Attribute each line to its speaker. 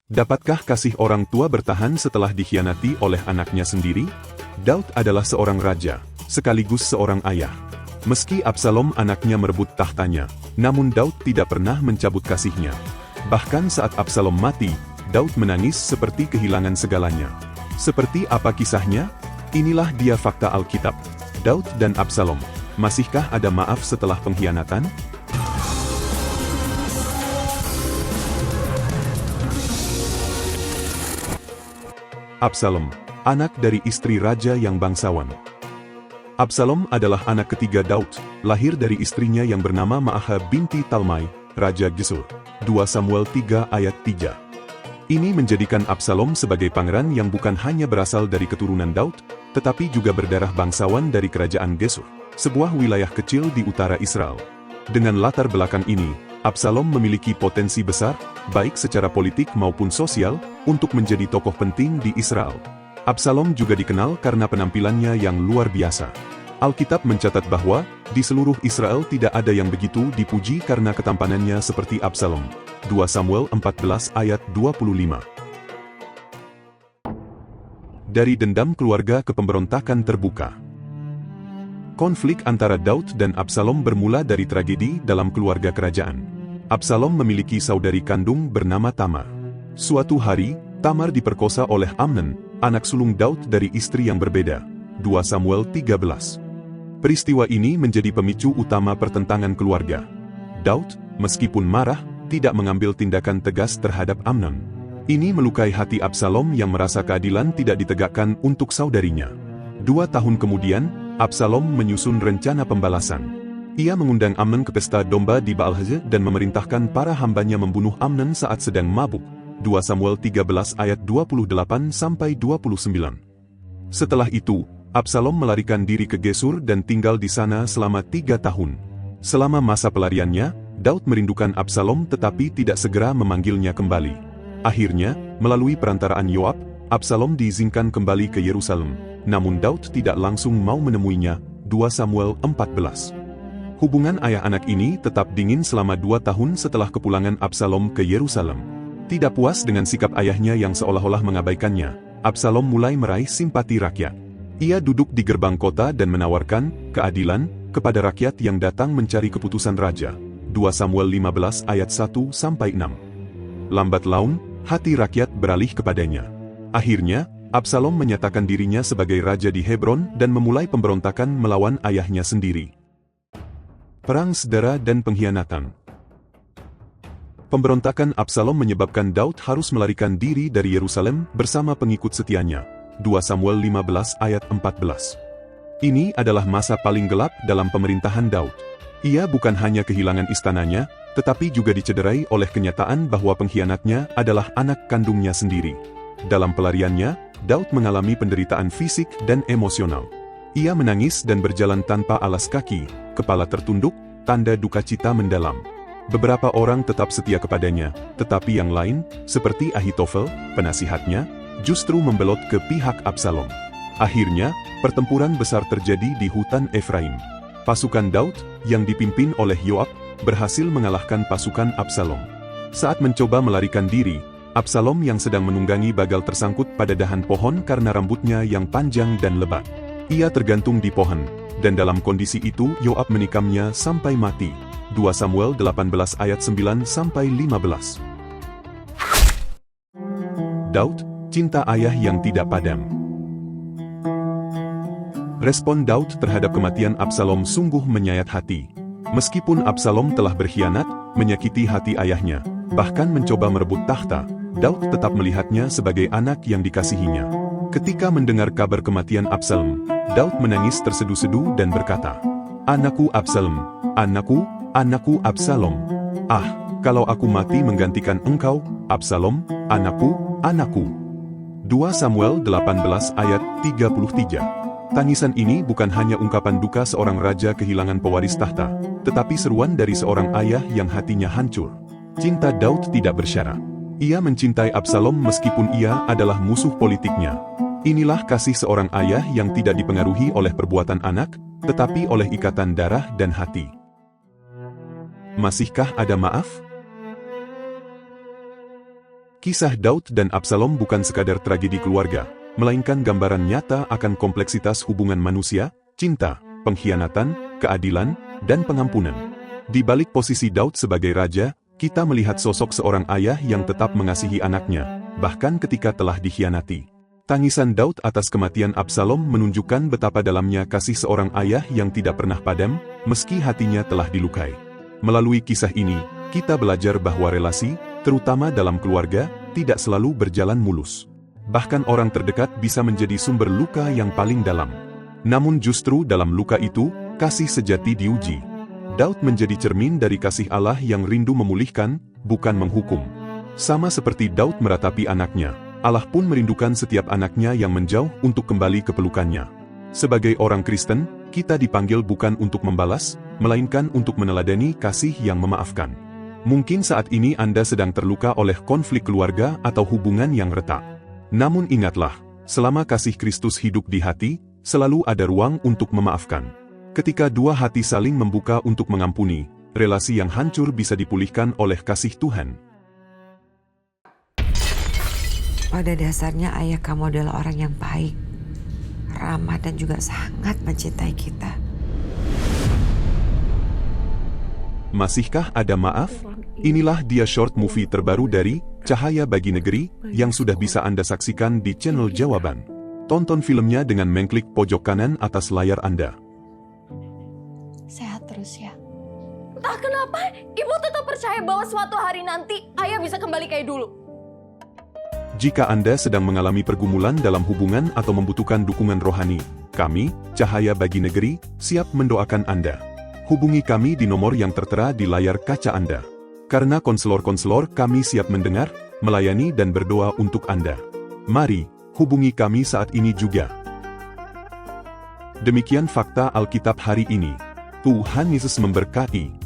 Speaker 1: Dapatkah kasih orang tua bertahan setelah dikhianati oleh anaknya sendiri? Daud adalah seorang raja, sekaligus seorang ayah. Meski Absalom anaknya merebut tahtanya, namun Daud tidak pernah mencabut kasihnya. Bahkan saat Absalom mati, Daud menangis seperti kehilangan segalanya. Seperti apa kisahnya? Inilah dia fakta Alkitab. Daud dan Absalom. Masihkah ada maaf setelah pengkhianatan? Absalom, anak dari istri raja yang bangsawan. Absalom adalah anak ketiga Daud, lahir dari istrinya yang bernama Ma'akha binti Talmai, Raja Gesur. 2 Samuel 3 ayat 3. Ini menjadikan Absalom sebagai pangeran yang bukan hanya berasal dari keturunan Daud, tetapi juga berdarah bangsawan dari kerajaan Gesur, sebuah wilayah kecil di utara Israel. Dengan latar belakang ini, Absalom memiliki potensi besar, baik secara politik maupun sosial, untuk menjadi tokoh penting di Israel. Absalom juga dikenal karena penampilannya yang luar biasa. Alkitab mencatat bahwa, di seluruh Israel tidak ada yang begitu dipuji karena ketampanannya seperti Absalom. 2 Samuel 14 ayat 25. Dari dendam keluarga ke pemberontakan terbuka. Konflik antara Daud dan Absalom bermula dari tragedi dalam keluarga kerajaan. Absalom memiliki saudari kandung bernama Tamar. Suatu hari, Tamar diperkosa oleh Amnon, anak sulung Daud dari istri yang berbeda. 2 Samuel 13. Peristiwa ini menjadi pemicu utama pertentangan keluarga. Daud, meskipun marah, tidak mengambil tindakan tegas terhadap Amnon. Ini melukai hati Absalom yang merasa keadilan tidak ditegakkan untuk saudarinya. 2 tahun kemudian, Absalom menyusun rencana pembalasan. Ia mengundang Amnon ke pesta domba di Baal-Hazor dan memerintahkan para hambanya membunuh Amnon saat sedang mabuk. 2 Samuel 13 ayat 28-29. Setelah itu, Absalom melarikan diri ke Gesur dan tinggal di sana selama 3 tahun. Selama masa pelariannya, Daud merindukan Absalom tetapi tidak segera memanggilnya kembali. Akhirnya, melalui perantaraan Yoab, Absalom diizinkan kembali ke Yerusalem, namun Daud tidak langsung mau menemuinya. 2 Samuel 14. Hubungan ayah anak ini tetap dingin selama 2 tahun setelah kepulangan Absalom ke Yerusalem. Tidak puas dengan sikap ayahnya yang seolah-olah mengabaikannya, Absalom mulai meraih simpati rakyat. Ia duduk di gerbang kota dan menawarkan keadilan kepada rakyat yang datang mencari keputusan raja. 2 Samuel 15 ayat 1-6. Lambat laun, hati rakyat beralih kepadanya. Akhirnya, Absalom menyatakan dirinya sebagai raja di Hebron dan memulai pemberontakan melawan ayahnya sendiri. Perang saudara dan pengkhianatan. Pemberontakan Absalom menyebabkan Daud harus melarikan diri dari Yerusalem bersama pengikut setianya. 2 Samuel 15 ayat 14. Ini adalah masa paling gelap dalam pemerintahan Daud. Ia bukan hanya kehilangan istananya, tetapi juga dicederai oleh kenyataan bahwa pengkhianatnya adalah anak kandungnya sendiri. Dalam pelariannya, Daud mengalami penderitaan fisik dan emosional. Ia menangis dan berjalan tanpa alas kaki, kepala tertunduk, tanda duka cita mendalam. Beberapa orang tetap setia kepadanya, tetapi yang lain, seperti Ahitofel, penasihatnya, justru membelot ke pihak Absalom. Akhirnya, pertempuran besar terjadi di hutan Efraim. Pasukan Daud, yang dipimpin oleh Yoab, berhasil mengalahkan pasukan Absalom. Saat mencoba melarikan diri, Absalom yang sedang menunggangi bagal tersangkut pada dahan pohon karena rambutnya yang panjang dan lebat. Ia tergantung di pohon, dan dalam kondisi itu Yoab menikamnya sampai mati. 2 Samuel 18 ayat 9-15. Daud, cinta ayah yang tidak padam. Respon Daud terhadap kematian Absalom sungguh menyayat hati. Meskipun Absalom telah berkhianat, menyakiti hati ayahnya, bahkan mencoba merebut tahta, Daud tetap melihatnya sebagai anak yang dikasihinya. Ketika mendengar kabar kematian Absalom, Daud menangis terseduh-seduh dan berkata, "Anakku Absalom, anakku, anakku Absalom. Ah, kalau aku mati menggantikan engkau, Absalom, anakku, anakku." 2 Samuel 18 ayat 33. Tangisan ini bukan hanya ungkapan duka seorang raja kehilangan pewaris tahta, tetapi seruan dari seorang ayah yang hatinya hancur. Cinta Daud tidak bersyarat. Ia mencintai Absalom meskipun ia adalah musuh politiknya. Inilah kasih seorang ayah yang tidak dipengaruhi oleh perbuatan anak, tetapi oleh ikatan darah dan hati. Masihkah ada maaf? Kisah Daud dan Absalom bukan sekadar tragedi keluarga, melainkan gambaran nyata akan kompleksitas hubungan manusia, cinta, pengkhianatan, keadilan, dan pengampunan. Di balik posisi Daud sebagai raja, kita melihat sosok seorang ayah yang tetap mengasihi anaknya, bahkan ketika telah dikhianati. Tangisan Daud atas kematian Absalom menunjukkan betapa dalamnya kasih seorang ayah yang tidak pernah padam, meski hatinya telah dilukai. Melalui kisah ini, kita belajar bahwa relasi, terutama dalam keluarga, tidak selalu berjalan mulus. Bahkan orang terdekat bisa menjadi sumber luka yang paling dalam. Namun justru dalam luka itu, kasih sejati diuji. Daud menjadi cermin dari kasih Allah yang rindu memulihkan, bukan menghukum. Sama seperti Daud meratapi anaknya, Allah pun merindukan setiap anaknya yang menjauh untuk kembali ke pelukannya. Sebagai orang Kristen, kita dipanggil bukan untuk membalas, melainkan untuk meneladani kasih yang memaafkan. Mungkin saat ini Anda sedang terluka oleh konflik keluarga atau hubungan yang retak. Namun ingatlah, selama kasih Kristus hidup di hati, selalu ada ruang untuk memaafkan. Ketika dua hati saling membuka untuk mengampuni, relasi yang hancur bisa dipulihkan oleh kasih Tuhan.
Speaker 2: Pada dasarnya ayah kamu adalah orang yang baik, ramah dan juga sangat mencintai kita.
Speaker 1: Masihkah ada maaf? Inilah dia short movie terbaru dari Cahaya Bagi Negeri yang sudah bisa Anda saksikan di channel Jawaban. Tonton filmnya dengan mengklik pojok kanan atas layar Anda.
Speaker 3: Sehat terus ya. Entah kenapa, ibu tetap percaya bahwa suatu hari nanti ayah bisa kembali kayak dulu.
Speaker 1: Jika Anda sedang mengalami pergumulan dalam hubungan atau membutuhkan dukungan rohani, kami, Cahaya Bagi Negeri, siap mendoakan Anda. Hubungi kami di nomor yang tertera di layar kaca Anda. Karena konselor-konselor kami siap mendengar, melayani dan berdoa untuk Anda. Mari, hubungi kami saat ini juga. Demikian fakta Alkitab hari ini. Tuhan Yesus memberkati.